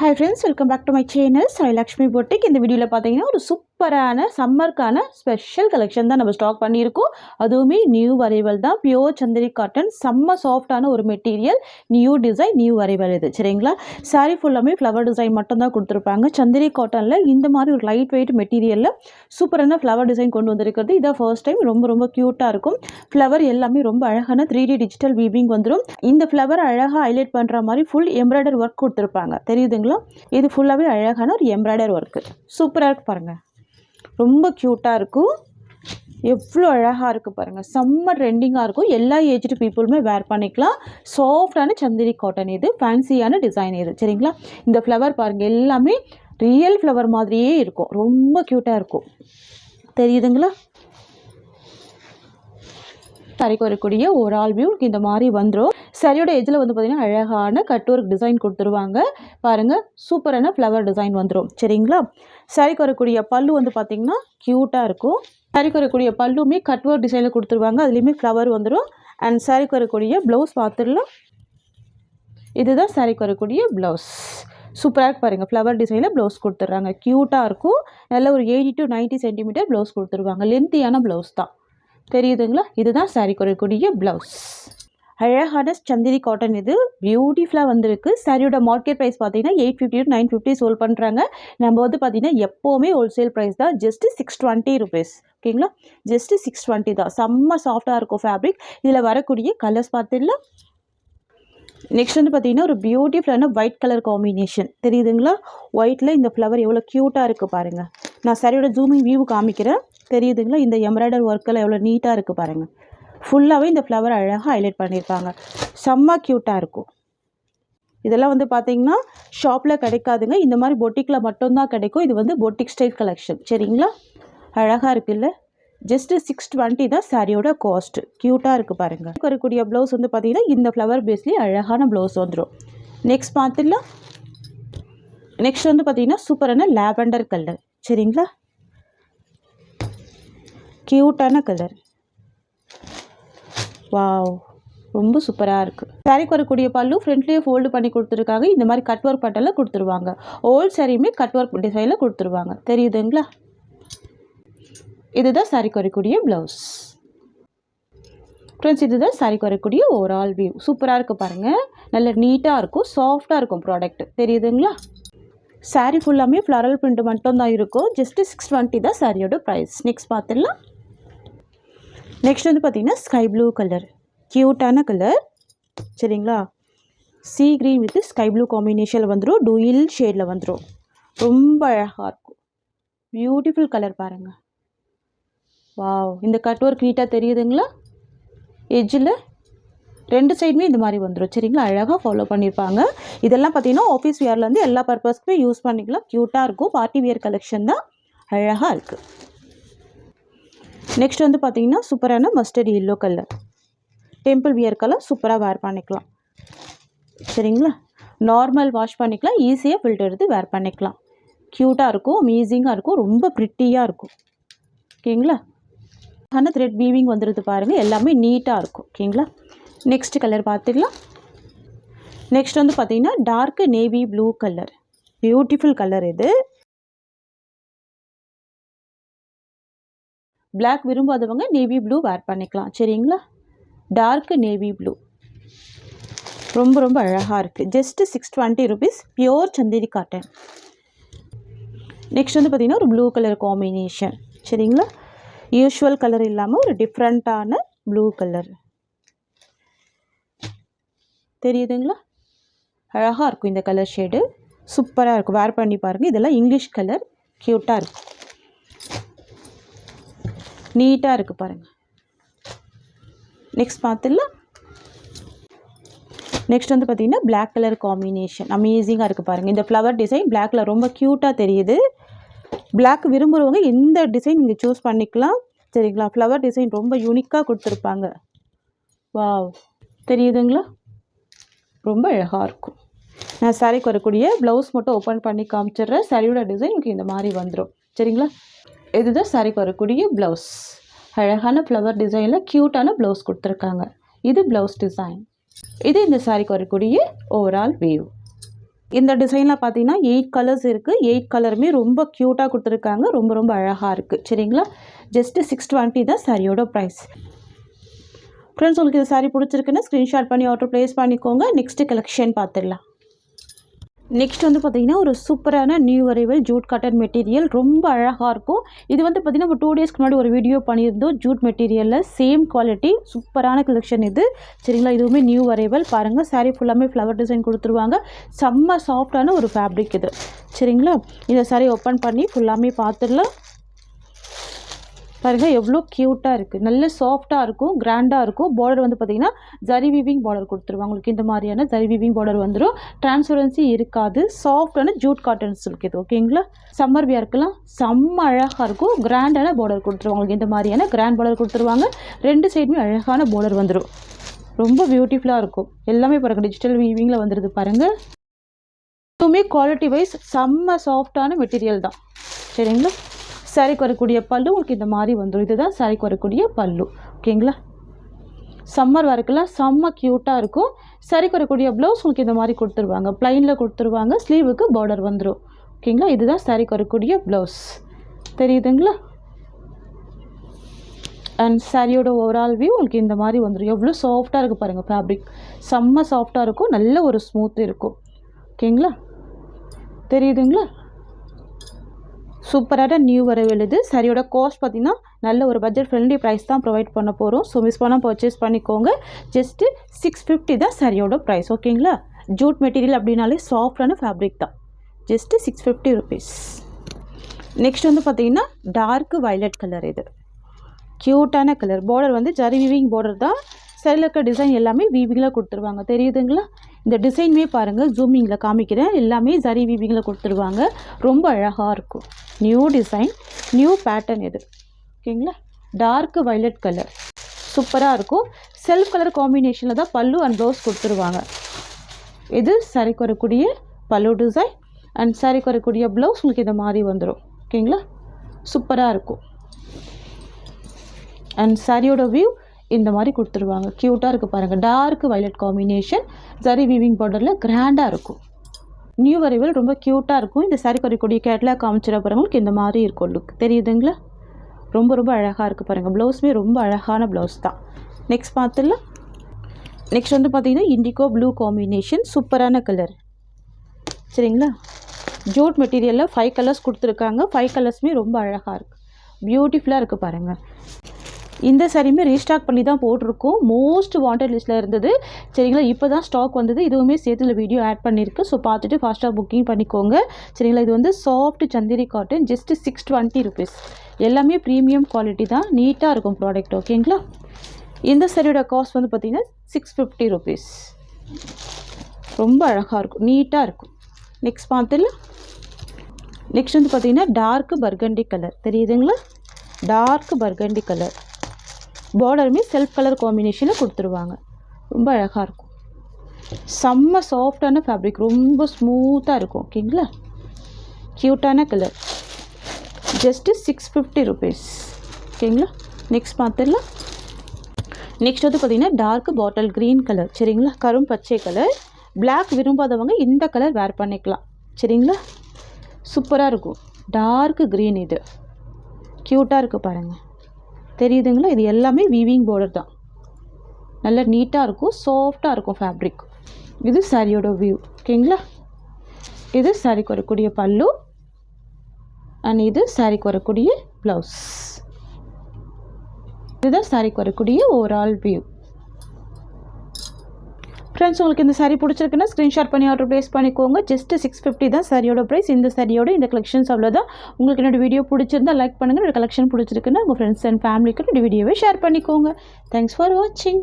Hi friends, welcome back to my channel Sai Lakshmi Boutique. இந்த வீடியோல பாத்தீங்கன்னா ஒரு சூப்பரான சம்மர்க்கான ஸ்பெஷல் கலெக்ஷன் தான் நம்ம ஸ்டாக் பண்ணியிருக்கோம். அதுவுமே நியூ அரைவல் தான். பியூர் சந்தரி காட்டன், செம்ம சாஃப்டான ஒரு material, new design, new arrival இது சரிங்களா. சாரி ஃபுல்லாமே ஃப்ளவர் டிசைன் மட்டும் தான் கொடுத்துருப்பாங்க. சந்தரி காட்டனில் இந்த மாதிரி ஒரு லைட் வெயிட் மெட்டீரியலில் சூப்பரான ஃப்ளவர் டிசைன் கொண்டு வந்திருக்கிறது இதான் ஃபர்ஸ்ட் டைம். ரொம்ப ரொம்ப க்யூட்டாக இருக்கும். ஃப்ளவர் எல்லாமே ரொம்ப அழகான 3D டிஜிட்டல் வீவிங் வந்துடும். இந்த ஃப்ளவர் அழகாக ஹைலைட் பண்ணுற மாதிரி ஃபுல் எம்ப்ராய்டர் ஒர்க் கொடுத்துருப்பாங்க தெரியுதுங்களா. இது ஃபுல்லாகவே அழகான ஒரு எம்ப்ராய்டர் ஒர்க்கு சூப்பராக இருக்குது பாருங்கள். ரொம்ப க்யூட்டாக இருக்கும். எவ்வளோ அழகாக இருக்குது பாருங்கள். செம்ம ட்ரெண்டிங்காக இருக்கும். எல்லா ஏஜ்டு பீப்புளுமே வேர் பண்ணிக்கலாம். சாஃப்டான சந்தரி காட்டன் இது. ஃபேன்சியான டிசைன் இது சரிங்களா. இந்த ஃப்ளவர் பாருங்கள் எல்லாமே ரியல் ஃப்ளவர் மாதிரியே இருக்கும். ரொம்ப க்யூட்டாக இருக்கும் தெரியுதுங்களா. சாரிக்கு வரக்கூடிய ஒரு ஆல் வியூ இந்த மாதிரி வந்துடும். சரியோட எஜ்ஜில் வந்து பார்த்திங்கன்னா அழகான கட் ஒர்க் டிசைன் கொடுத்துருவாங்க பாருங்கள். சூப்பரான ஃப்ளவர் டிசைன் வந்துடும் சரிங்களா. சாரிக்கு வரக்கூடிய பல்லு வந்து பார்த்திங்கன்னா க்யூட்டாக இருக்கும். சாரிக்கு வரக்கூடிய பல்லுமே கட் ஒர்க் டிசைனில் கொடுத்துருவாங்க. அதுலேயுமே ஃப்ளவர் வந்துடும். அண்ட் சாரிக்கு வரக்கூடிய ப்ளவுஸ் பார்த்துடலாம். இதுதான் சாரிக்கு வரக்கூடிய ப்ளவுஸ். சூப்பராக பாருங்கள். ஃப்ளவர் டிசைனில் ப்ளவுஸ் கொடுத்துட்றாங்க. க்யூட்டாக இருக்கும். நல்ல ஒரு 80 to 90 சென்டிமீட்டர் ப்ளவுஸ் கொடுத்துருவாங்க. லென்த்தியான ப்ளவுஸ் தான் தெரியுதுங்களா. இதுதான் சாரிக்கு வரக்கூடிய ப்ளவுஸ். அழகான சந்தரி காட்டன் இது பியூட்டிஃபுல்லாக வந்திருக்கு. சாரியோட மார்க்கெட் ப்ரைஸ் பார்த்தீங்கன்னா 850 to 950 சோல் பண்ணுறாங்க. நம்ம வந்து பார்த்தீங்கன்னா எப்போவுமே ஹோல்சேல் ப்ரைஸ் தான். ஜஸ்ட்டு 620 rupees ஓகேங்களா. ஜஸ்ட்டு 620 தான். செம்ம சாஃப்டாக இருக்கும் ஃபேப்ரிக். இதில் வரக்கூடிய கலர்ஸ் பார்த்துடலாம். நெக்ஸ்ட் வந்து பார்த்தீங்கன்னா ஒரு பியூட்டிஃபுல்லான ஒயிட் கலர் காம்பினேஷன் தெரியுதுங்களா. ஒயிட்டில் இந்த ஃப்ளவர் எவ்வளோ க்யூட்டாக இருக்குது பாருங்கள். நான் சாரியோட ஜூமிங் வியூ காமிக்கிறேன் தெரியுதுங்களா. இந்த எம்ப்ராய்டர் ஒர்க்கெல்லாம் எவ்வளோ நீட்டாக இருக்குது பாருங்கள். ஃபுல்லாகவே இந்த ஃப்ளவர் அழகாக ஹைலைட் பண்ணியிருப்பாங்க. செம்ம க்யூட்டாக இருக்கும். இதெல்லாம் வந்து பார்த்தீங்கன்னா ஷாப்பில் கிடைக்காதுங்க. இந்த மாதிரி பொட்டிக்கில் மட்டும்தான் கிடைக்கும். இது வந்து பொட்டிக் ஸ்டைல் கலெக்ஷன் சரிங்களா. அழகாக இருக்குல்ல. ஜஸ்ட்டு 620 தான் சாரியோட காஸ்ட்டு. க்யூட்டாக இருக்குது பாருங்கள். வரக்கூடிய ப்ளவுஸ் வந்து பார்த்திங்கன்னா இந்த ஃப்ளவர் பேஸ்லேயே அழகான ப்ளவுஸ் வந்துடும். நெக்ஸ்ட் பார்த்துடலாம். நெக்ஸ்ட் வந்து பார்த்திங்கன்னா சூப்பரான லாவெண்டர் கலர் சரிங்களா. க்யூட்டான கலர். வாவ் ரொம்ப சூப்பராக இருக்குது. சாரிக்கு வரக்கூடிய பல்லு ஃப்ரண்ட்லேயே ஃபோல்டு பண்ணி கொடுத்துருக்காங்க. இந்த மாதிரி கட் ஒர்க் பட்டெல்லாம் கொடுத்துருவாங்க. ஓல்ட் சாரியுமே கட் ஒர்க் டிசைனில் கொடுத்துருவாங்க தெரியுதுங்களா. இதுதான் சாரிக்கு வரக்கூடிய ப்ளவுஸ். ஃப்ரெண்ட்ஸ் இதுதான் சாரிக்கு வரக்கூடிய ஓவரால் வியூ. சூப்பராக இருக்குது பாருங்கள். நல்ல நீட்டாக இருக்கும். சாஃப்டாக இருக்கும் ப்ராடக்ட் தெரியுதுங்களா. சாரீ ஃபுல்லாமே ஃப்ளரல் பிரிண்ட் மட்டும் தான் இருக்கும். ஜஸ்ட்டு 620 தான் சாரியோட ப்ரைஸ். நெக்ஸ்ட் பார்த்துடலாம். நெக்ஸ்ட் வந்து பார்த்திங்கன்னா ஸ்கை ப்ளூ கலர். க்யூட்டான கலர் சரிங்களா. Sea green with sky blue காம்பினேஷனில் வந்துடும். டூயில் ஷேடில் வந்துடும். ரொம்ப அழகாக இருக்கும். பியூட்டிஃபுல் கலர் பாருங்கள். வாவ் இந்த கட் ஒர்க் நீட்டாக தெரியுதுங்களா. எட்ஜில் ரெண்டு சைடுமே இந்த மாதிரி வந்துடும் சரிங்களா. அழகாக ஃபாலோ பண்ணியிருப்பாங்க. இதெல்லாம் பார்த்திங்கன்னா ஆஃபீஸ் வியர்லேருந்து எல்லா பர்பஸ்க்குமே யூஸ் பண்ணிக்கலாம். க்யூட்டாக இருக்கும். பார்ட்டி வியர் கலெக்ஷன் தான். அழகாக இருக்குது. நெக்ஸ்ட் வந்து பார்த்திங்கன்னா சூப்பரான mustard yellow colour. Temple wear colour சூப்பராக வேர் பண்ணிக்கலாம் சரிங்களா. நார்மல் வாஷ் பண்ணிக்கலாம். ஈஸியாக ஃபில்டர் எடுத்து வேர் பண்ணிக்கலாம். க்யூட்டாக இருக்கும். அமேசிங்காக இருக்கும். ரொம்ப ப்ரிட்டியாக இருக்கும் ஓகேங்களா. ஆனால் த்ரெட் வீவிங் வந்துடுது பாருங்கள். எல்லாமே நீட்டாக இருக்கும் ஓகேங்களா. நெக்ஸ்ட் கலர் பார்த்துக்கலாம். நெக்ஸ்ட் வந்து பார்த்திங்கன்னா dark navy blue colour. Beautiful colour இது. பிளாக் விரும்பாதவங்க நேவி ப்ளூ வேர் பண்ணிக்கலாம் சரிங்களா. டார்க் நேவி ப்ளூ ரொம்ப ரொம்ப அழகாக இருக்குது. Just 620 rupees pure Chanderi cotton. Next வந்து பார்த்திங்கன்னா ஒரு ப்ளூ கலர் காம்பினேஷன் சரிங்களா. யூஷுவல் கலர் இல்லாமல் ஒரு டிஃப்ரெண்ட்டான ப்ளூ கலர் தெரியுதுங்களா. அழகாக இருக்கும் இந்த கலர் ஷேடு. சூப்பராக இருக்கும். வேர் பண்ணி பாருங்கள். இதெல்லாம் இங்கிலீஷ் கலர். க்யூட்டாக இருக்கும். நீட்டாக இருக்குது பாருங்கள். நெக்ஸ்ட் பார்த்துடலாம். நெக்ஸ்ட் வந்து பார்த்திங்கன்னா பிளாக் கலர் காம்பினேஷன் அமேசிங்காக இருக்குது பாருங்கள். இந்த ஃப்ளவர் டிசைன் பிளாக்ல ரொம்ப க்யூட்டாக தெரியுது. பிளாக் விரும்புகிறவங்க எந்த டிசைன் நீங்கள் சூஸ் பண்ணிக்கலாம் சரிங்களா. ஃப்ளவர் டிசைன் ரொம்ப யூனிக்காக கொடுத்துருப்பாங்க. வாவ் தெரியுதுங்களா. ரொம்ப அழகாக இருக்கும். நான் சாரிக்கு வரக்கூடிய ப்ளவுஸ் மட்டும் ஓப்பன் பண்ணி காமிச்சிடுறேன். சாரியோட டிசைன் உங்களுக்கு இந்த மாதிரி வந்துடும் சரிங்களா. இதுதான் சாரிக்கு வரக்கூடிய ப்ளவுஸ். அழகான ஃப்ளவர் டிசைனில் க்யூட்டான ப்ளவுஸ் கொடுத்துருக்காங்க. இது ப்ளவுஸ் டிசைன். இது இந்த சாரிக்கு வரக்கூடிய ஓவரால் வியூ. இந்த டிசைனில் பார்த்தீங்கன்னா 8 கலர்ஸ் இருக்குது. 8 கலருமே ரொம்ப க்யூட்டாக கொடுத்துருக்காங்க. ரொம்ப ரொம்ப அழகாக இருக்குது. சரிங்களா? ஜஸ்ட்டு 620 தான் சாரியோட ப்ரைஸ். ஃப்ரெண்ட்ஸ், உங்களுக்கு இந்த சாரீ பிடிச்சிருக்குன்னு ஸ்க்ரீன்ஷாட் பண்ணி ஆர்டர் ப்ளேஸ் பண்ணிக்கோங்க. நெக்ஸ்ட்டு கலெக்ஷன் பார்த்துடலாம். நெக்ஸ்ட் வந்து பார்த்திங்கன்னா ஒரு சூப்பரான new arrival Jude cotton material. ரொம்ப அழகாக இருக்கும். இது வந்து பார்த்திங்கன்னா நம்ம 2 டேஸ்க்கு முன்னாடி ஒரு வீடியோ பண்ணியிருந்தோம். ஜூட் மெட்டீரியலில் சேம் குவாலிட்டி சூப்பரான கலெக்ஷன் இது. சரிங்களா? இதுவுமே நியூ அரைவல். பாருங்கள், சாரீ ஃபுல்லாமே ஃப்ளவர் டிசைன் கொடுத்துருவாங்க. செம்ம சாஃப்டான ஒரு ஃபேப்ரிக் இது. சரிங்களா? இந்த சாரீ ஓப்பன் பண்ணி ஃபுல்லாமே பார்த்துடலாம். பாருங்கள் எவ்வளோ க்யூட்டாக இருக்குது. நல்ல சாஃப்டாக இருக்கும், கிராண்டாக இருக்கும். பார்டர் வந்து பார்த்திங்கன்னா ஜரி வீவிங் பார்டர் கொடுத்துருவாங்க. உங்களுக்கு இந்த மாதிரியான ஜரி வீவிங் பார்டர் வந்துடும். டிரான்ஸ்பரன்சி இருக்காது. சாஃப்டான ஜூட் காட்டன் சில்க் இது. ஓகேங்களா? சம்மர் வியர்க்கெல்லாம் செம்ம அழகாக இருக்கும். கிராண்டான பார்டர் கொடுத்துருவாங்க. உங்களுக்கு இந்த மாதிரியான கிராண்ட் பார்டர் கொடுத்துருவாங்க. 2 சைடுமே அழகான பார்டர் வந்துடும். ரொம்ப பியூட்டிஃபுல்லாக இருக்கும். எல்லாமே பாருங்கள் டிஜிட்டல் வீவிங்கில் வந்துடுது பாருங்கள். இதுவுமே குவாலிட்டி வைஸ் செம்ம சாஃப்டான மெட்டீரியல் தான். சரிங்களா? சாரிக்கு வரக்கூடிய பல்லு உங்களுக்கு இந்த மாதிரி வந்துடும். இதுதான் சாரிக்கு வரக்கூடிய பல்லு. ஓகேங்களா? சம்மர் வரைக்கும்லாம் செம்ம க்யூட்டாக இருக்கும். சாரிக்கு வரக்கூடிய ப்ளவுஸ் உங்களுக்கு இந்த மாதிரி கொடுத்துருவாங்க. ப்ளைனில் கொடுத்துருவாங்க. ஸ்லீவுக்கு பார்டர் வந்துடும். ஓகேங்களா? இதுதான் சாரிக்கு வரக்கூடிய ப்ளவுஸ். தெரியுதுங்களா? அண்ட் சாரியோட ஓவரால் வியூ உங்களுக்கு இந்த மாதிரி வந்துடும். எவ்வளோ சாஃப்டாக இருக்குது பாருங்கள். ஃபேப்ரிக் செம்ம சாஃப்டாக இருக்கும். நல்ல ஒரு ஸ்மூத் இருக்கும். ஓகேங்களா? தெரியுதுங்களா? சூப்பரான நியூ அரைவல் இது. சாரியோட காஸ்ட் பார்த்திங்கன்னா நல்ல ஒரு பட்ஜெட் ஃப்ரெண்ட்லி ப்ரைஸ் தான் ப்ரொவைட் பண்ண போகிறோம். ஸோ மிஸ் பண்ணால் பர்ச்சேஸ் பண்ணிக்கோங்க. ஜஸ்ட்டு 650 தான் சாரியோட ப்ரைஸ். ஓகேங்களா? ஜூட் மெட்டீரியல் அப்படின்னாலே சாஃப்டான ஃபேப்ரிக் தான். Just 650 rupees. நெக்ஸ்ட் வந்து பார்த்திங்கன்னா டார்க் வயலட் கலர். இது க்யூட்டான கலர். பார்டர் வந்து ஜரி வீவிங் பார்டர் தான். சரியில் இருக்க டிசைன் எல்லாமே வீவிங்கில் கொடுத்துருவாங்க. தெரியுதுங்களா? இந்த டிசைனுமே பாருங்கள், ஜூமிங்கில் காமிக்கிறேன். எல்லாமே ஜரி வீவிங்கில் கொடுத்துருவாங்க. ரொம்ப அழகாக இருக்கும். நியூ டிசைன், நியூ பேட்டர்ன் இது. ஓகேங்களா? டார்க் வயலட் கலர் சூப்பராக இருக்கும். செல்ஃப் கலர் காம்பினேஷனில் தான் பல்லு அண்ட் ப்ளவுஸ் கொடுத்துருவாங்க. இது சாரிக்கு வரக்கூடிய பல்லு டிசைன். அண்ட் சாரிக்கு வரக்கூடிய ப்ளவுஸ் உங்களுக்கு இந்த மாதிரி வந்துடும். ஓகேங்களா? சூப்பராக இருக்கும். அண்ட் சாரியோட வியூ இந்த மாதிரி கொடுத்துருவாங்க. க்யூட்டாக இருக்குது பாருங்கள். Dark violet combination zari weaving பார்டரில் கிராண்டாக இருக்கும். நியூ அரைவல் ரொம்ப க்யூட்டாக இருக்கும். இந்த சாரி வரக்கூடிய கேட்லாக் காமிச்சிட பாருங்களுக்கு இந்த மாதிரி இருக்கும் லுக். தெரியுதுங்களா? ரொம்ப ரொம்ப அழகாக இருக்குது பாருங்கள். ப்ளவுஸுமே ரொம்ப அழகான ப்ளவுஸ் தான். நெக்ஸ்ட் பார்த்துடலாம். நெக்ஸ்ட் வந்து பார்த்திங்கன்னா இண்டிகோ ப்ளூ காம்பினேஷன். சூப்பரான கலர். சரிங்களா? ஜூட் மெட்டீரியலில் 5 கலர்ஸ் கொடுத்துருக்காங்க. 5 கலர்ஸுமே ரொம்ப அழகாக இருக்குது. பியூட்டிஃபுல்லாக இருக்குது பாருங்கள். இந்த சாரியுமே ரீஸ்டாக் பண்ணி தான் போட்டிருக்கோம். மோஸ்ட் வாண்டட் லிஸ்ட்டில் இருந்தது. சரிங்களா? இப்போ தான் ஸ்டாக் வந்தது. இதுவுமே சேர்த்துல வீடியோ ஆட் பண்ணியிருக்கு. ஸோ பார்த்துட்டு ஃபாஸ்ட்டாக புக்கிங் பண்ணிக்கோங்க. சரிங்களா? இது வந்து soft Chanderi cotton. Just 620 rupees. எல்லாமே ப்ரீமியம் குவாலிட்டி தான். நீட்டாக இருக்கும் ப்ராடக்ட். ஓகேங்களா? இந்த சாரியோட காஸ்ட் வந்து பார்த்திங்கன்னா 650 ருபீஸ். ரொம்ப அழகாக இருக்கும். நீட்டாக இருக்கும். நெக்ஸ்ட் பார்த்துல. நெக்ஸ்ட் வந்து பார்த்திங்கன்னா டார்க் பர்கண்டி கலர். தெரியுதுங்களா? Dark burgundy colour. பார்டருமே செல்ஃப் கலர் காம்பினேஷனில் கொடுத்துருவாங்க. ரொம்ப அழகாக இருக்கும். செம்ம சாஃப்டான ஃபேப்ரிக். ரொம்ப ஸ்மூத்தாக இருக்கும். ஓகேங்களா? க்யூட்டான கலர். Just 650 rupees. ஓகேங்களா? நெக்ஸ்ட் பார்த்துடலாம். நெக்ஸ்ட் வந்து பார்த்திங்கன்னா டார்க் பாட்டில் க்ரீன் கலர். சரிங்களா? கரும் பச்சை கலர். பிளாக் விரும்பாதவங்க இந்த கலர் வேர் பண்ணிக்கலாம். சரிங்களா? சூப்பராக இருக்கும். Dark green. இது க்யூட்டாக இருக்குது பாருங்கள். தெரியுதுங்களா? இது எல்லாமே வீவிங் பார்டர் தான். நல்லா நீட்டாக இருக்கும். சாஃப்டாக இருக்கும் ஃபேப்ரிக். இது சாரியோட வியூ. ஓகேங்களா? இது சாரிக்கு வரக்கூடிய பல்லு அண்ட் இது சாரிக்கு வரக்கூடிய ப்ளவுஸ். இதுதான் சாரிக்கு வரக்கூடிய ஓவரால் வியூ. ஃப்ரெண்ட்ஸ், உங்களுக்கு இந்த சாரீ பிடிச்சிருக்குன்னா ஸ்க்ரீன்ஷாட் பண்ணி ஆர்டர் ப்ளேஸ் பண்ணிக்கோங்க. ஜஸ்ட்டு 650 தான் சாரியோட ப்ரைஸ். இந்த சாரியோட இந்த கலெக்ஷன்ஸ் அவ்வளோதான். உங்களுக்கு என்னோட வீடியோ பிடிச்சிருந்தா லைக் பண்ணுங்கள். என்னோட கலெக்ஷன் பிடிச்சிருக்குன்னா உங்கள் ஃப்ரெண்ட்ஸ் அண்ட் ஃபேமிலிக்கு இந்த வீடியோவை ஷேர் பண்ணிக்கோங்க. தேங்க்ஸ் ஃபார் வாட்சிங்.